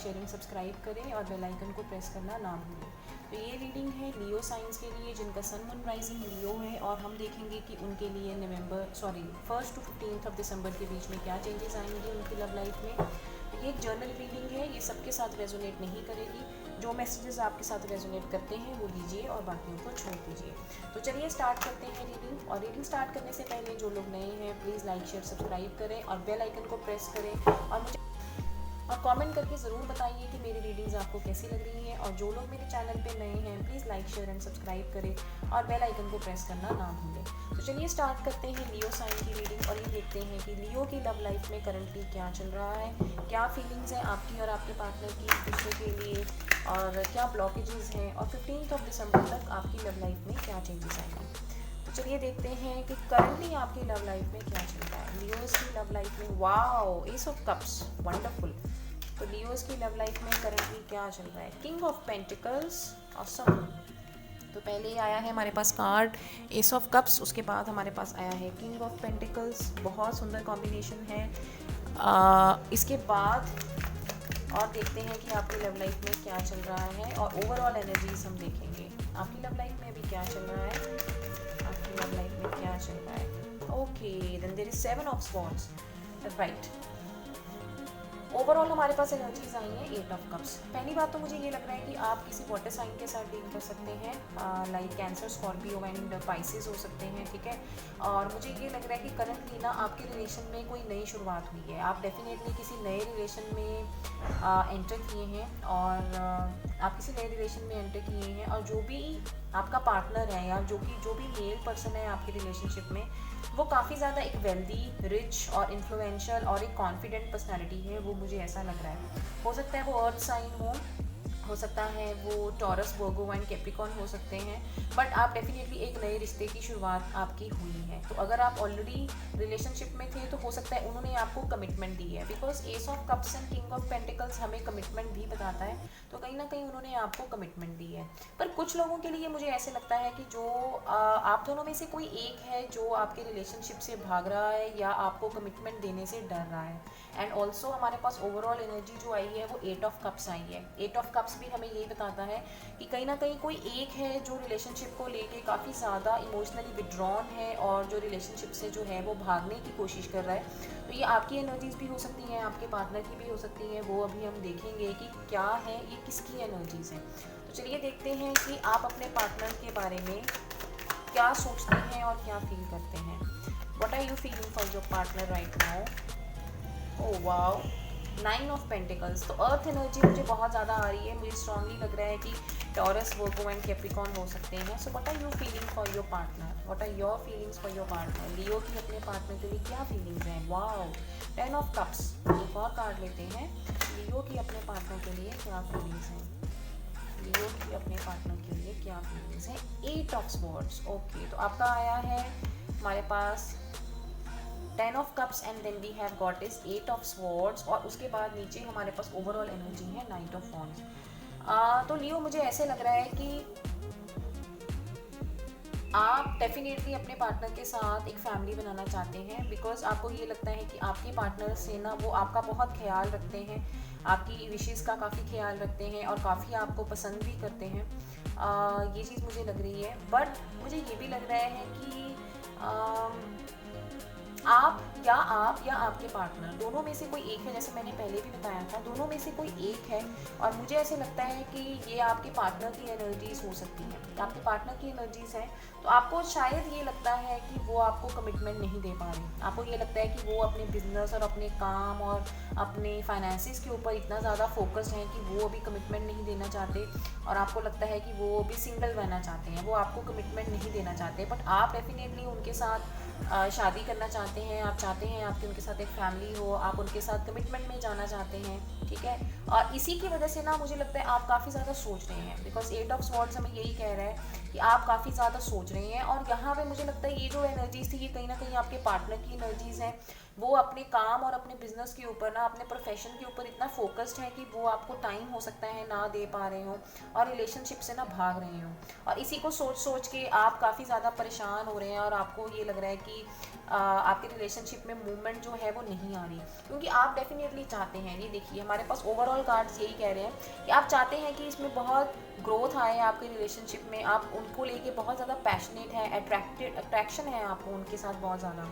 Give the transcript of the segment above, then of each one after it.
Sharing subscribe करें और bell icon को प्रेस करना ना भूलें। तो ये रीडिंग है लियो साइंस के लिए जिनका सन मून राइजिंग लियो है, और हम देखेंगे कि उनके लिए फर्स्ट टू 15 ऑफ दिसंबर के बीच में क्या चेंजेस आएंगे उनकी लव लाइफ में। तो ये एक जर्नल रीडिंग है, ये सबके साथ रेजोनेट नहीं करेगी। जो मैसेजेस आपके साथ रेजोनेट करते हैं वो लीजिए और बाकियों को छोड़ दीजिए। तो चलिए स्टार्ट करते हैं रीडिंग। और रीडिंग स्टार्ट करने से पहले जो लोग नए हैं प्लीज़ लाइक शेयर सब्सक्राइब करें और बेल आइकन को प्रेस करें, और कमेंट करके ज़रूर बताइए कि मेरी रीडिंग्स आपको कैसी लग रही हैं। और जो लोग मेरे चैनल पे नए हैं please like share and subscribe करें और बेल आइकन को प्रेस करना ना भूलें। तो चलिए स्टार्ट करते हैं लियो साइन की रीडिंग, और ये देखते हैं कि लियो की लव लाइफ में करंटली क्या चल रहा है, क्या फीलिंग्स हैं आपकी और आपके पार्टनर की एक दूसरे के लिए, और क्या ब्लॉकेजेस हैं, और 15 दिसंबर तक आपकी लव लाइफ में क्या चेंजेस आएंगे। तो चलिए देखते हैं कि करंटली आपकी लव लाइफ में क्या चल रहा है लियोज़ की लव लाइफ में। Wow, S of cups, wonderful. तो लियोज़ की लव लाइफ में करंटली क्या चल रहा है, किंग ऑफ पेंटिकल्स, ऑसम। तो पहले आया है हमारे पास कार्ड एस ऑफ कप्स, उसके बाद हमारे पास आया है किंग ऑफ पेंटिकल्स, बहुत सुंदर कॉम्बिनेशन है। इसके बाद और देखते हैं कि आपकी लव लाइफ में क्या चल रहा है, और ओवरऑल एनर्जीज हम देखेंगे आपकी लव लाइफ में अभी क्या चल रहा है, आपकी लव लाइफ में क्या चल रहा है। Okay, then there is 7 of swords, right. Overall हमारे पास एनर्जीज आई हैं 8 ऑफ कप्स। पहली बात तो मुझे ये लग रहा है कि आप किसी वाटर साइन के साथ डील कर सकते हैं, like cancer, Scorpio and Pisces हो सकते हैं, ठीक है। और मुझे ये लग रहा है कि करंटली ना आपके रिलेशन में कोई नई शुरुआत हुई है, आप डेफिनेटली किसी नए रिलेशन में एंटर किए हैं, और आप किसी नए रिलेशन में एंटर किए हैं, और जो भी आपका पार्टनर है या जो भी मेल पर्सन है आपके रिलेशनशिप में, वो काफ़ी ज़्यादा एक वेल्दी, रिच और इन्फ्लुएंशियल और एक कॉन्फिडेंट पर्सनालिटी है, वो मुझे ऐसा लग रहा है। हो सकता है वो अर्थ साइन हो सकता है वो टॉरस, वर्गो एंड कैप्रिकॉर्न हो सकते हैं, बट आप डेफिनेटली एक नए रिश्ते की शुरुआत आपकी हुई है। तो अगर आप ऑलरेडी रिलेशनशिप में थे तो हो सकता है उन्होंने आपको कमिटमेंट दी है, because S of cups and king of pentacles हमें कमिटमेंट भी बताता है, तो कहीं ना कहीं उन्होंने आपको कमिटमेंट दी है। पर कुछ लोगों के लिए मुझे ऐसे लगता है कि जो आप दोनों में से कोई एक है जो आपके रिलेशनशिप से भाग रहा है या आपको कमिटमेंट देने से डर रहा है। एंड ऑल्सो हमारे पास ओवरऑल एनर्जी जो आई है वो 8 ऑफ कप्स आई है। 8 ऑफ कप्स भी हमें यही बताता है कि कहीं ना कहीं कोई एक है जो रिलेशनशिप को लेके काफ़ी ज़्यादा इमोशनली विड्रॉन है, और जो रिलेशनशिप से जो है वो भागने की कोशिश कर रहा है। तो ये आपकी एनर्जीज भी हो सकती हैं, आपके पार्टनर की भी हो सकती हैं, वो अभी हम देखेंगे कि क्या है, ये किसकी एनर्जीज हैं। तो चलिए देखते हैं कि आप अपने पार्टनर के बारे में क्या सोचते हैं और क्या फील करते हैं। What are you feeling for your partner right now. Oh wow, 9 of pentacles. तो अर्थ एनर्जी मुझे बहुत ज़्यादा आ रही है, मुझे स्ट्रांगली लग रहा है कि टॉरस, वर्गो एंड कैप्रिकॉर्न हो सकते हैं। So what are you feeling for your partner, what are your feelings for your partner. Leo की अपने पार्टनर के लिए क्या फीलिंग्स हैं। Wow, 10 of cups. एक और कार्ड लेते हैं, लियो की अपने पार्टनर के लिए क्या फीलिंग्स हैं, लियो की अपने पार्टनर के लिए क्या फीलिंग्स हैं। 8 ऑफ स्वॉर्ड्स। ओके, तो आपका आया है हमारे पास 10 of cups and then we have got is 8 of swords, और उसके बाद नीचे हमारे पास ओवरऑल एनर्जी है 9 ऑफ वॉन्ड्स। तो लियो मुझे ऐसे लग रहा है कि आप डेफिनेटली अपने पार्टनर के साथ एक फैमिली बनाना चाहते हैं, बिकॉज आपको ये लगता है कि आपके पार्टनर से ना वो आपका बहुत ख्याल रखते हैं, आपकी विशेज़ का काफ़ी ख्याल रखते हैं, और काफ़ी आपको पसंद भी करते हैं। ये चीज़ मुझे लग रही है, बट मुझे ये भी लग रहा है कि आप या आपके पार्टनर दोनों में से कोई एक है, जैसे मैंने पहले भी बताया था, दोनों में से कोई एक है। और मुझे ऐसे लगता है कि ये आपके पार्टनर की एनर्जीज हो सकती हैं, आपके पार्टनर की एनर्जीज हैं। तो आपको शायद ये लगता है कि वो आपको कमिटमेंट नहीं दे पा रहे, आपको ये लगता है कि वो अपने बिजनेस और अपने काम और अपने फाइनेंसिस के ऊपर इतना ज़्यादा फोकस्ड हैं कि वो अभी कमिटमेंट नहीं देना चाहते, और आपको लगता है कि वो अभी सिंगल रहना चाहते हैं, वो आपको कमिटमेंट नहीं देना चाहते। बट आप डेफिनेटली उनके साथ शादी करना चाहते हैं, आप चाहते हैं आपकी उनके साथ एक फैमिली हो, आप उनके साथ कमिटमेंट में जाना चाहते हैं, ठीक है। और इसी की वजह से ना मुझे लगता है आप काफ़ी ज़्यादा सोच रहे हैं, बिकॉज 8 ऑफ स्वॉर्ड्स हमें यही कह रहा है कि आप काफ़ी ज़्यादा सोच रहे हैं। और यहाँ पे मुझे लगता है ये जो एनर्जीज थी ये कहीं ना कहीं आपके पार्टनर की एनर्जीज हैं, वो अपने काम और अपने बिजनेस के ऊपर ना, अपने प्रोफेशन के ऊपर इतना फोकस्ड है कि वो आपको टाइम हो सकता है ना दे पा रहे हो और रिलेशनशिप से ना भाग रहे हो। और इसी को सोच सोच के आप काफ़ी ज़्यादा परेशान हो रहे हैं और आपको ये लग रहा है कि आपके रिलेशनशिप में मूवमेंट जो है वो नहीं आ रही, क्योंकि आप डेफिनेटली चाहते हैं, ये देखिए हमारे पास ओवरऑल कार्ड्स यही कह रहे हैं कि आप चाहते हैं कि इसमें बहुत ग्रोथ आए आपके रिलेशनशिप में, आप उनको लेके बहुत ज़्यादा पैशनेट है, अट्रैक्शन है आपको उनके साथ बहुत ज़्यादा।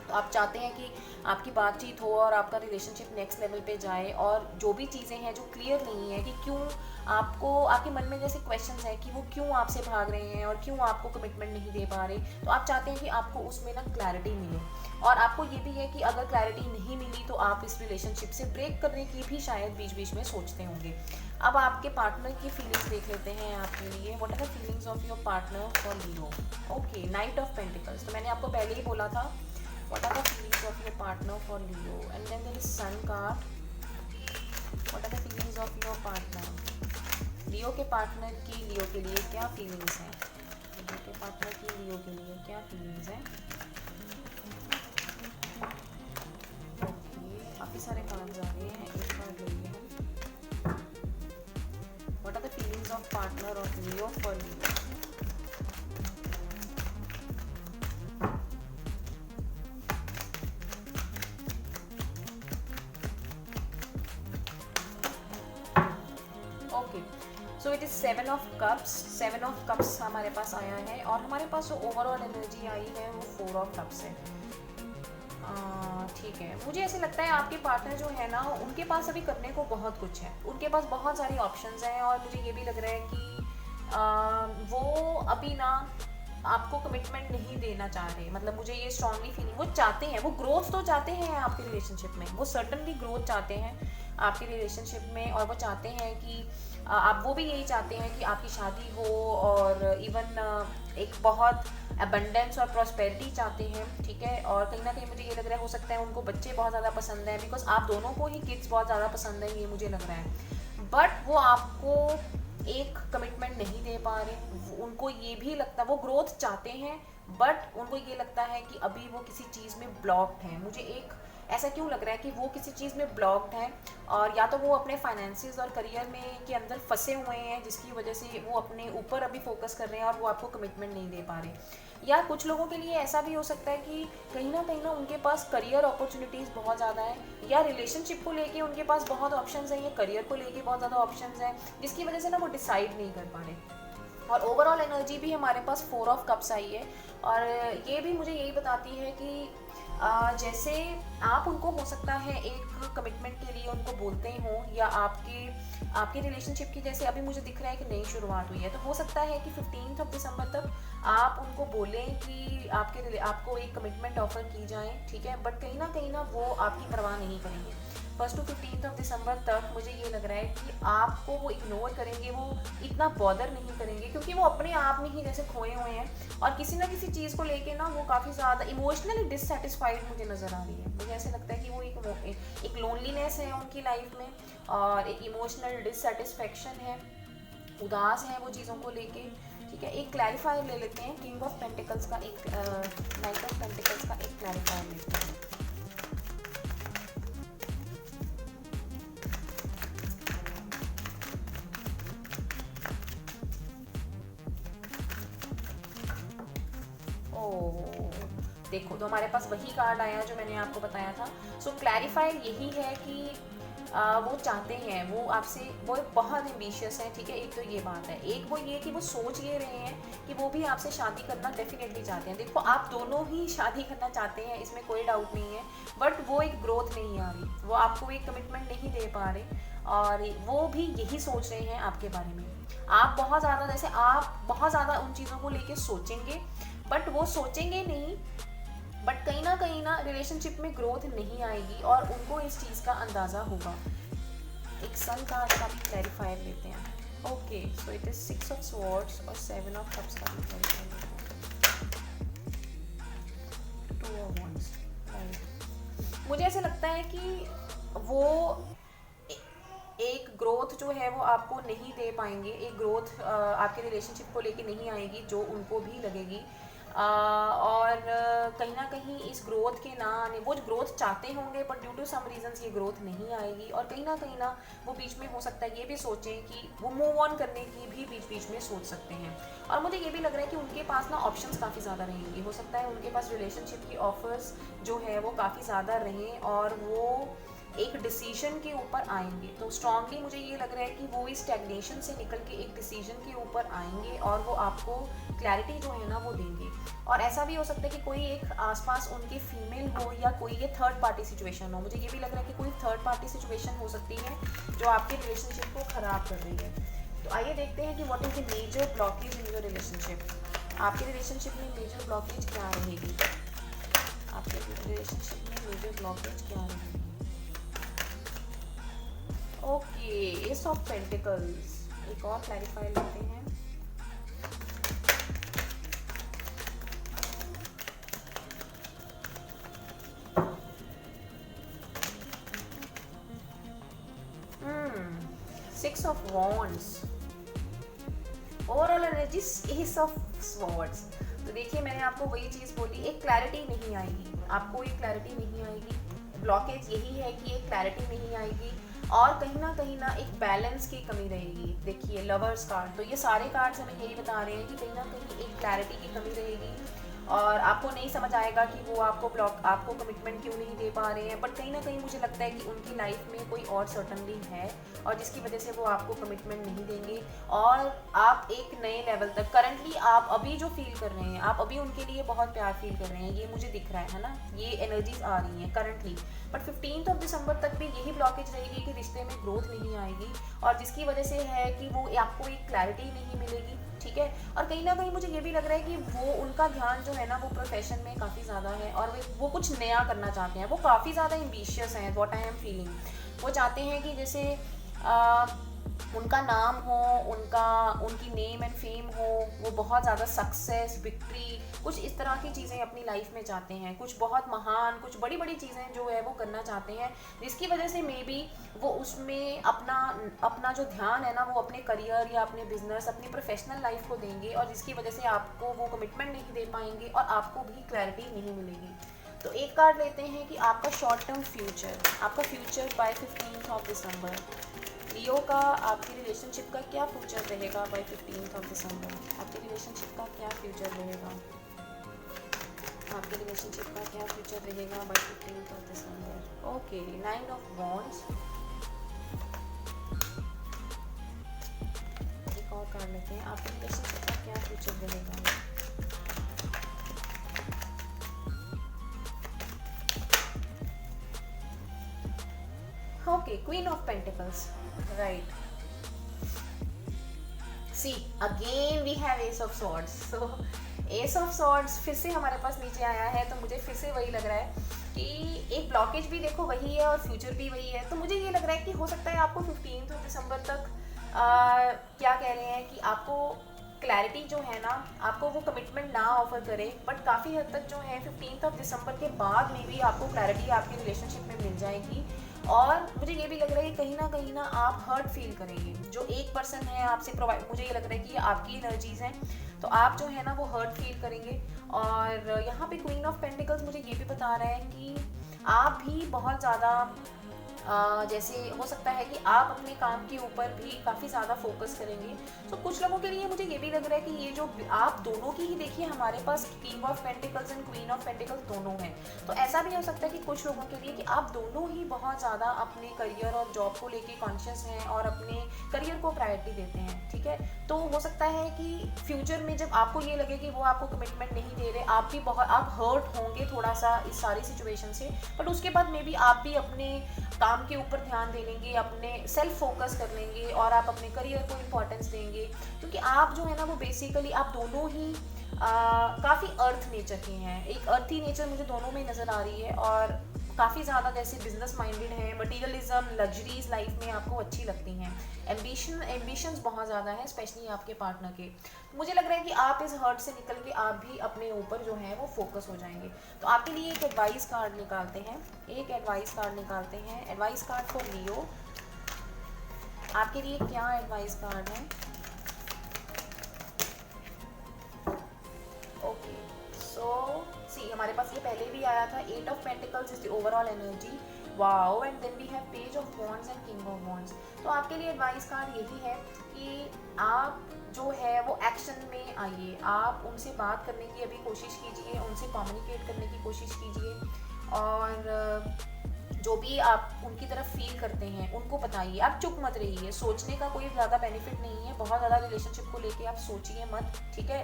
तो आप चाहते हैं कि आपकी बातचीत हो और आपका रिलेशनशिप नेक्स्ट लेवल पे जाए, और जो भी चीज़ें हैं जो क्लियर नहीं है कि क्यों आपको, आपके मन में जैसे क्वेश्चंस हैं कि वो क्यों आपसे भाग रहे हैं और क्यों आपको कमिटमेंट नहीं दे पा रहे, तो आप चाहते हैं कि आपको उसमें ना क्लैरिटी मिले। और आपको ये भी है कि अगर क्लैरिटी नहीं मिली तो आप इस रिलेशनशिप से ब्रेक करने की भी शायद बीच बीच में सोचते होंगे। अब आपके पार्टनर की फीलिंग्स देख लेते हैं आपके लिए। What are the feelings of your partner for Leo? Okay, knight of pentacles, तो मैंने आपको पहले ही बोला था what are the feelings of your partner for Leo, and then there is Sun card. What are the feelings of your partner? लियो के partner की लियो के लिए क्या फीलिंग्स हैं? लियो के पार्टनर की लियो के लिए क्या फीलिंग्स हैं? ओके, काफ़ी सारे कार्ड्स आ गए हैं, एक कार्ड लेंगे हम। What are the feelings of partner of Leo for Leo? Okay, so it is 7 of cups. 7 of cups हमारे पास आया है, और हमारे पास जो ओवरऑल एनर्जी आई है वो 4 ऑफ कप्स है। ठीक है, मुझे ऐसे लगता है आपके पार्टनर जो है ना, उनके पास अभी करने को बहुत कुछ है, उनके पास बहुत सारी ऑप्शंस हैं, और मुझे ये भी लग रहा है कि वो अभी ना आपको कमिटमेंट नहीं देना चाह रहे। मतलब मुझे ये स्ट्रांगली फीलिंग, वो चाहते हैं, वो ग्रोथ तो चाहते हैं आपके रिलेशनशिप में, वो सर्टनली ग्रोथ चाहते हैं आपके रिलेशनशिप में, और वो चाहते हैं कि आप, वो भी यही चाहते हैं कि आपकी शादी हो, और इवन एक बहुत अबंडेंस और प्रॉस्पेरिटी चाहते हैं, ठीक है। और कहीं ना कहीं मुझे ये लग रहा है, हो सकता है उनको बच्चे बहुत ज़्यादा पसंद हैं, बिकॉज आप दोनों को ही किड्स बहुत ज़्यादा पसंद है, ये मुझे लग रहा है। बट वो आपको एक कमिटमेंट नहीं दे पा रहे, उनको ये भी लगता, वो ग्रोथ चाहते हैं, बट उनको ये लगता है कि अभी वो किसी चीज़ में ब्लॉक्ड है। मुझे एक ऐसा क्यों लग रहा है कि वो किसी चीज़ में ब्लॉक्ड हैं, और या तो वो अपने फाइनेंसिस और करियर में के अंदर फंसे हुए हैं, जिसकी वजह से वो अपने ऊपर अभी फोकस कर रहे हैं और वो आपको कमिटमेंट नहीं दे पा रहे। या कुछ लोगों के लिए ऐसा भी हो सकता है कि कहीं ना उनके पास करियर अपॉर्चुनिटीज़ बहुत ज़्यादा है, या रिलेशनशिप को लेके उनके पास बहुत ऑप्शंस हैं, या करियर को लेके बहुत ज़्यादा ऑप्शंस हैं, जिसकी वजह से ना वो डिसाइड नहीं कर पा रहे। और ओवरऑल एनर्जी भी हमारे पास 4 ऑफ कप्स आई है, और ये भी मुझे यही बताती है कि जैसे आप उनको हो सकता है एक कमिटमेंट के लिए उनको बोलते हो, या आपके रिलेशनशिप की जैसे अभी मुझे दिख रहा है कि नई शुरुआत हुई है, तो हो सकता है कि 15 दिसंबर तक आप उनको बोलें कि आपको एक कमिटमेंट ऑफर की जाए, ठीक है। बट कहीं ना वो आपकी परवाह नहीं करेंगे। 1 to 15 दिसंबर तक मुझे ये लग रहा है कि आपको वो इग्नोर करेंगे, वो इतना बॉदर नहीं करेंगे, क्योंकि वो अपने आप में ही जैसे खोए हुए हैं, और किसी ना किसी चीज़ को लेके ना वो काफ़ी ज़्यादा इमोशनली डिससेटिस्फाइड मुझे नज़र आ रही है। मुझे ऐसे लगता है कि वो एक लोनलीनेस है उनकी लाइफ में, और एक इमोशनल डिससेटिस्फेक्शन है, उदास है वो चीज़ों को लेके, ठीक है। एक क्लैरिफायर ले लेते हैं, किंग ऑफ पेंटिकल्स का एक, नाइट ऑफ पेंटिकल्स का एक क्लैरिफायर लेते हैं। देखो, तो हमारे पास वही कार्ड आया जो मैंने आपको बताया था। सो क्लैरिफायर यही है कि वो चाहते हैं, वो आपसे, वो बहुत एम्बिशियस है, ठीक है। एक तो ये बात है, एक वो ये कि वो सोच ये रहे हैं कि वो भी आपसे शादी करना डेफिनेटली चाहते हैं। देखो, आप दोनों ही शादी करना चाहते हैं, इसमें कोई डाउट नहीं है, बट वो एक ग्रोथ नहीं आ रही, वो आपको एक कमिटमेंट नहीं दे पा रहे, और वो भी यही सोच रहे हैं आपके बारे में। आप बहुत ज़्यादा, जैसे आप बहुत ज़्यादा उन चीज़ों को लेके सोचेंगे, बट वो सोचेंगे नहीं, बट कहीं ना रिलेशनशिप में ग्रोथ नहीं आएगी, और उनको इस चीज़ का अंदाज़ा होगा। एक सन कार्ड का भी क्लैरिफायर लेते हैं। Okay, so it is 6 of swords और 7 ऑफ कप्स का भी क्लैरिफायर लेते हैं। 2 ऑफ वंड्स, राइट। मुझे ऐसे लगता है कि वो एक ग्रोथ जो है वो आपको नहीं दे पाएंगे, एक ग्रोथ आपके रिलेशनशिप को लेके नहीं आएगी जो उनको भी लगेगी। और कहीं ना कहीं इस ग्रोथ के ना आने, वो ग्रोथ चाहते होंगे but due to some reasons ये ग्रोथ नहीं आएगी, और कहीं ना वो बीच में हो सकता है ये भी सोचें कि वो मूव ऑन करने की भी बीच बीच में सोच सकते हैं। और मुझे ये भी लग रहा है कि उनके पास ना ऑप्शंस काफ़ी ज़्यादा रहेंगी, हो सकता है उनके पास रिलेशनशिप की ऑफर्स जो है वो काफ़ी ज़्यादा रहें और वो एक डिसीजन के ऊपर आएंगे। तो स्ट्रांगली मुझे ये लग रहा है कि वो इस स्टैग्नेशन से निकल के एक डिसीजन के ऊपर आएंगे और वो आपको क्लैरिटी जो है ना वो देंगे। और ऐसा भी हो सकता है कि कोई एक आसपास उनकी फीमेल हो या कोई ये थर्ड पार्टी सिचुएशन हो। मुझे ये भी लग रहा है कि कोई थर्ड पार्टी सिचुएशन हो सकती है जो आपके रिलेशनशिप को ख़राब कर रही है। तो आइए देखते हैं कि what is the major blockage in your relationship. आपके रिलेशनशिप में मेजर ब्लॉकेज क्या रहेगी? आपके रिलेशनशिप में मेजर ब्लॉकेज क्या रहेगी? Okay, ace of pentacles. एक और क्लैरिफाई लेते हैं। Six of wands, overall energy ace of swords. तो देखिए मैंने आपको वही चीज़ बोली, एक क्लैरिटी नहीं आएगी, आपको एक क्लैरिटी नहीं आएगी। ब्लॉकेज यही है कि एक क्लैरिटी नहीं आएगी और कहीं ना एक बैलेंस की कमी रहेगी। देखिए लवर्स कार्ड, तो ये सारे कार्ड्स हमें यही बता रहे हैं कि कहीं ना कहीं एक क्लैरिटी की कमी रहेगी और आपको नहीं समझ आएगा कि वो आपको कमिटमेंट क्यों नहीं दे पा रहे हैं। बट कहीं ना कहीं मुझे लगता है कि उनकी लाइफ में कोई और सर्टनली है और जिसकी वजह से वो आपको कमिटमेंट नहीं देंगे और आप एक नए लेवल तक, करंटली आप अभी जो फील कर रहे हैं, आप अभी उनके लिए बहुत प्यार फील कर रहे हैं, ये मुझे दिख रहा है ना, ये एनर्जीज आ रही हैं करंटली। बट 15 दिसंबर तक भी यही ब्लॉकेज रहेगी कि रिश्ते में ग्रोथ नहीं आएगी और जिसकी वजह से है कि वो आपको एक क्लैरिटी नहीं मिलेगी। ठीक है, और कहीं ना कहीं मुझे ये भी लग रहा है कि वो उनका ध्यान जो है ना वो प्रोफेशन में काफ़ी ज़्यादा है और वो कुछ नया करना चाहते हैं। वो काफ़ी ज़्यादा एम्बिशियस हैं, व्हाट आई एम फीलिंग। वो चाहते हैं कि जैसे उनका नाम हो, उनकी नेम एंड फेम हो, वो बहुत ज़्यादा सक्सेस, विक्ट्री, कुछ इस तरह की चीज़ें अपनी लाइफ में चाहते हैं, कुछ बहुत महान, कुछ बड़ी बड़ी चीज़ें जो है वो करना चाहते हैं, जिसकी वजह से मे बी वो उसमें अपना जो ध्यान है ना वो अपने करियर या अपने बिजनेस, अपनी प्रोफेशनल लाइफ को देंगे और जिसकी वजह से आपको वो कमिटमेंट नहीं दे पाएंगे और आपको भी क्लैरिटी नहीं मिलेगी। तो एक कार्ड लेते हैं कि आपका शॉर्ट टर्म फ्यूचर, आपका फ्यूचर बाय 15 दिसंबर। लियो का आपकी रिलेशनशिप का क्या फ्यूचर रहेगा बाय 15 दिसंबर? आपके रिलेशनशिप का क्या फ्यूचर रहेगा? आपके रिलेशनशिप का क्या फ्यूचर रहेगा by 15 December? Okay, 9 of wands. एक और कार्ड लेते हैं, आपके रिलेशनशिप का क्या फ्यूचर रहेगा? Okay, queen of pentacles, right. See again we have ace of swords. So ace of swords फिर से हमारे पास नीचे आया है, तो मुझे फिर से वही लग रहा है कि एक ब्लॉकेज भी देखो वही है और फ्यूचर भी वही है। तो मुझे ये लग रहा है कि हो सकता है आपको 15 दिसंबर तक क्या कह रहे हैं कि आपको क्लैरिटी जो है ना, आपको वो कमिटमेंट ना ऑफर करे, बट काफ़ी हद तक जो है 15 दिसंबर के बाद में भी आपको क्लैरिटी आपके रिलेशनशिप में मिल जाएगी। और मुझे ये भी लग रहा है कि कहीं ना आप हर्ट फील करेंगे। जो एक पर्सन है आपसे प्रोवाइड, मुझे ये लग रहा है कि ये आपकी एनर्जीज हैं, तो आप जो है ना वो हर्ट फील करेंगे। और यहाँ पे क्वीन ऑफ पेंटिकल्स मुझे ये भी बता रहा है कि आप भी बहुत ज़्यादा जैसे हो सकता है कि आप अपने काम के ऊपर भी काफ़ी ज़्यादा फोकस करेंगे। तो कुछ लोगों के लिए मुझे ये भी लग रहा है कि ये जो आप दोनों की ही देखिए, हमारे पास king of pentacles and queen of pentacles दोनों हैं। तो ऐसा भी हो सकता है कि कुछ लोगों के लिए कि आप दोनों ही बहुत ज़्यादा अपने करियर और जॉब को लेके कॉन्शियस हैं और अपने करियर को प्रायोरिटी देते हैं। ठीक है, तो हो सकता है कि फ्यूचर में जब आपको ये लगे कि वो आपको कमिटमेंट नहीं दे रहे, आप हर्ट होंगे थोड़ा सा इस सारी सिचुएशन से, बट उसके बाद मे बी आप भी अपने काम के ऊपर ध्यान दे लेंगे, अपने सेल्फ फोकस कर लेंगे और आप अपने करियर को इम्पोर्टेंस देंगे। क्योंकि आप जो है ना वो बेसिकली आप दोनों ही काफ़ी अर्थ नेचर के हैं। एक अर्थी नेचर मुझे दोनों में नज़र आ रही है और काफ़ी ज़्यादा जैसे बिजनेस माइंडेड है, मटीरियलिज्म, लग्जरीज लाइफ में आपको अच्छी लगती हैं। एम्बिशंस बहुत ज़्यादा है स्पेशली आपके पार्टनर के। मुझे लग रहा है कि आप इस हर्ट से निकल के आप भी अपने ऊपर जो है वो फोकस हो जाएंगे। तो आपके लिए एक एडवाइस कार्ड निकालते हैं, एडवाइस कार्ड फॉर लियो। आपके लिए क्या एडवाइस कार्ड है? ओके, सो सी हमारे पास ये पहले भी आया था, 8 of pentacles is the overall energy, wow, and then we have page of wands and king of wands. तो आपके लिए एडवाइस कार्ड यही है कि आप जो है वो एक्शन में आइए, आप उनसे बात करने की अभी कोशिश कीजिए, उनसे कम्युनिकेट करने की कोशिश कीजिए, और जो भी आप उनकी तरफ फील करते हैं उनको बताइए। आप चुप मत रहिए, सोचने का कोई ज़्यादा बेनिफिट नहीं है, बहुत ज़्यादा रिलेशनशिप को लेके आप सोचिए मत, ठीक है।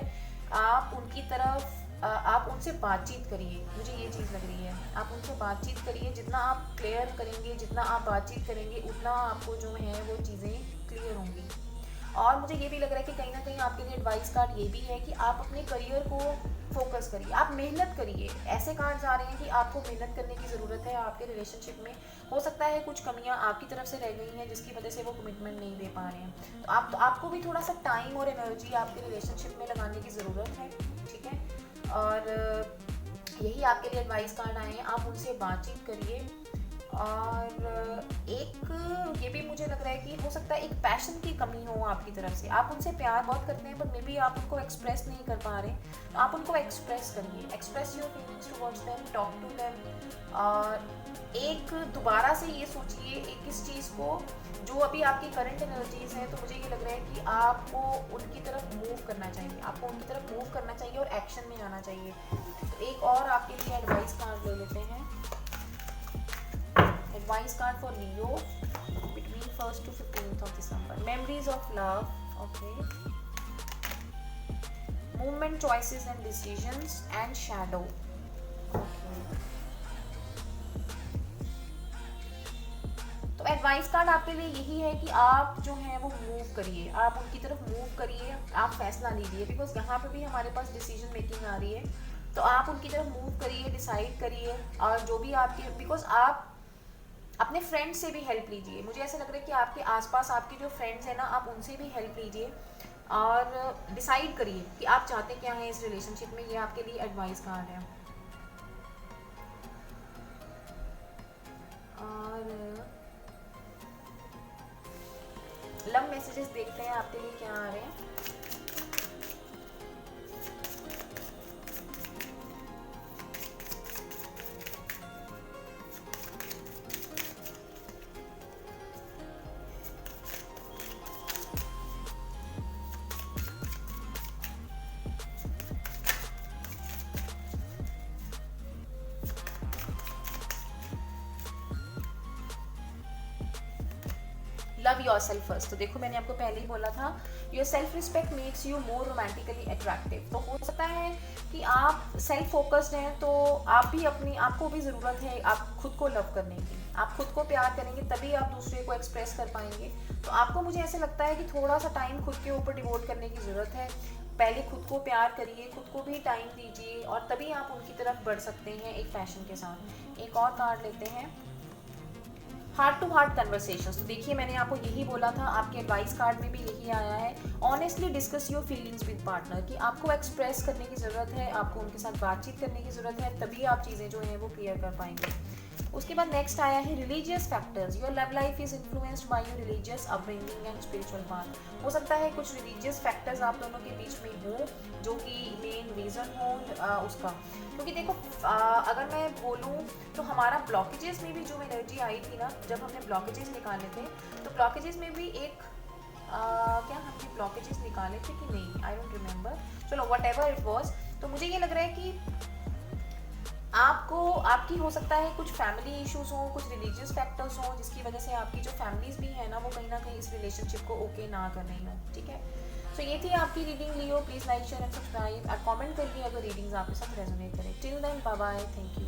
आप उनकी तरफ आप उनसे बातचीत करिए, मुझे ये चीज़ लग रही है, आप उनसे बातचीत करिए। जितना आप क्लियर करेंगे, जितना आप बातचीत करेंगे, उतना आपको जो है वो चीज़ें क्लियर होंगी। और मुझे ये भी लग रहा है कि कहीं ना कहीं आपके लिए एडवाइस कार्ड ये भी है कि आप अपने करियर को फोकस करिए, आप मेहनत करिए। ऐसे कार्ड्स आ रहे हैं कि आपको मेहनत करने की ज़रूरत है आपके रिलेशनशिप में। हो सकता है कुछ कमियां आपकी तरफ से रह गई हैं जिसकी वजह से वो कमिटमेंट नहीं दे पा रहे हैं, तो आपको भी थोड़ा सा टाइम और एनर्जी आपके रिलेशनशिप में लगाने की ज़रूरत है, ठीक है। और यही आपके लिए एडवाइस कार्ड आए हैं, आप उनसे बातचीत करिए। और एक ये भी मुझे लग रहा है कि हो सकता है एक पैशन की कमी हो आपकी तरफ से, आप उनसे प्यार बहुत करते हैं बट मे बी आप उनको एक्सप्रेस नहीं कर पा रहे, तो आप उनको एक्सप्रेस करिए, express your feelings towards them, talk to them. और एक दोबारा से ये सोचिए एक इस चीज़ को, जो अभी आपकी करंट एनर्जीज हैं, तो मुझे ये लग रहा है कि आपको उनकी तरफ मूव करना चाहिए, आपको उनकी तरफ मूव करना चाहिए और एक्शन में आना चाहिए। तो एक और आपके लिए एडवाइस कार्ड ले लेते हैं, advice card for Leo between 1st to 15th of December. Memories of love, okay. Movement, choices and decisions, and shadow, okay. तो एडवाइस कार्ड आपके लिए यही है कि आप जो है वो मूव करिए, आप उनकी तरफ मूव करिए, आप फैसला लीजिए, बिकॉज यहाँ पे भी हमारे पास डिसीजन मेकिंग आ रही है, तो आप उनकी तरफ मूव करिए, डिसाइड करिए। और जो भी आपके, बिकॉज आप अपने फ्रेंड्स से भी हेल्प लीजिए, मुझे ऐसा लग रहा है कि आपके आसपास आपके जो फ्रेंड्स हैं ना, आप उनसे भी हेल्प लीजिए और डिसाइड करिए कि आप चाहते क्या हैं इस रिलेशनशिप में। ये आपके लिए एडवाइस कार्ड है। और लव मैसेजेस देखते हैं आपके लिए क्या आ रहे हैं। लव योर सेल्फ फर्स्ट, तो देखो मैंने आपको पहले ही बोला था, your self respect makes you more romantically attractive. तो हो सकता है कि आप सेल्फ फोकस्ड हैं, तो आप भी अपनी, आपको भी ज़रूरत है आप खुद को लव करने की, आप खुद को प्यार करेंगे तभी आप दूसरे को एक्सप्रेस कर पाएंगे। तो आपको, मुझे ऐसे लगता है कि थोड़ा सा टाइम खुद के ऊपर डिवोट करने की ज़रूरत है। पहले खुद को प्यार करिए, खुद को भी टाइम दीजिए, और तभी आप उनकी तरफ बढ़ सकते हैं एक पैशन के साथ। एक और कार्ड लेते हैं, हार्ट टू हार्ट कन्वर्सेशंस। तो देखिए मैंने आपको यही बोला था, आपके एडवाइस कार्ड में भी यही आया है, honestly discuss your feelings with partner, कि आपको एक्सप्रेस करने की ज़रूरत है, आपको उनके साथ बातचीत करने की ज़रूरत है, तभी आप चीज़ें जो हैं वो क्लियर कर पाएंगे। उसके बाद नेक्स्ट आया है religious factors, your love life is influenced by your religious upbringing and spiritual path. हो सकता है कुछ रिलीजियस फैक्टर्स आप दोनों के बीच में हो जो कि मेन रीज़न हो उसका, क्योंकि देखो अगर मैं बोलूँ तो हमारा ब्लॉकेजेस में भी जो एनर्जी आई थी ना, जब हमने ब्लॉकेजेस निकाले थे, तो ब्लॉकेजेस में भी एक क्या हमने ब्लॉकेजेस निकाले थे कि नहीं, आई डोंट रिमेंबर, चलो वट एवर इट वॉज। तो मुझे ये लग रहा है कि आपको, आपकी हो सकता है कुछ फैमिली इश्यूज हों, कुछ रिलीजियस फैक्टर्स हों, जिसकी वजह से आपकी जो फैमिलीज भी है ना, वो कहीं ना कहीं इस रिलेशनशिप को ओके ना कर रही हो, ठीक है। सो ये थी आपकी reading Leo, please like share and subscribe और कमेंट करिए अगर रीडिंग्स आपके साथ रेजोनेट करें। Till then bye bye, thank you.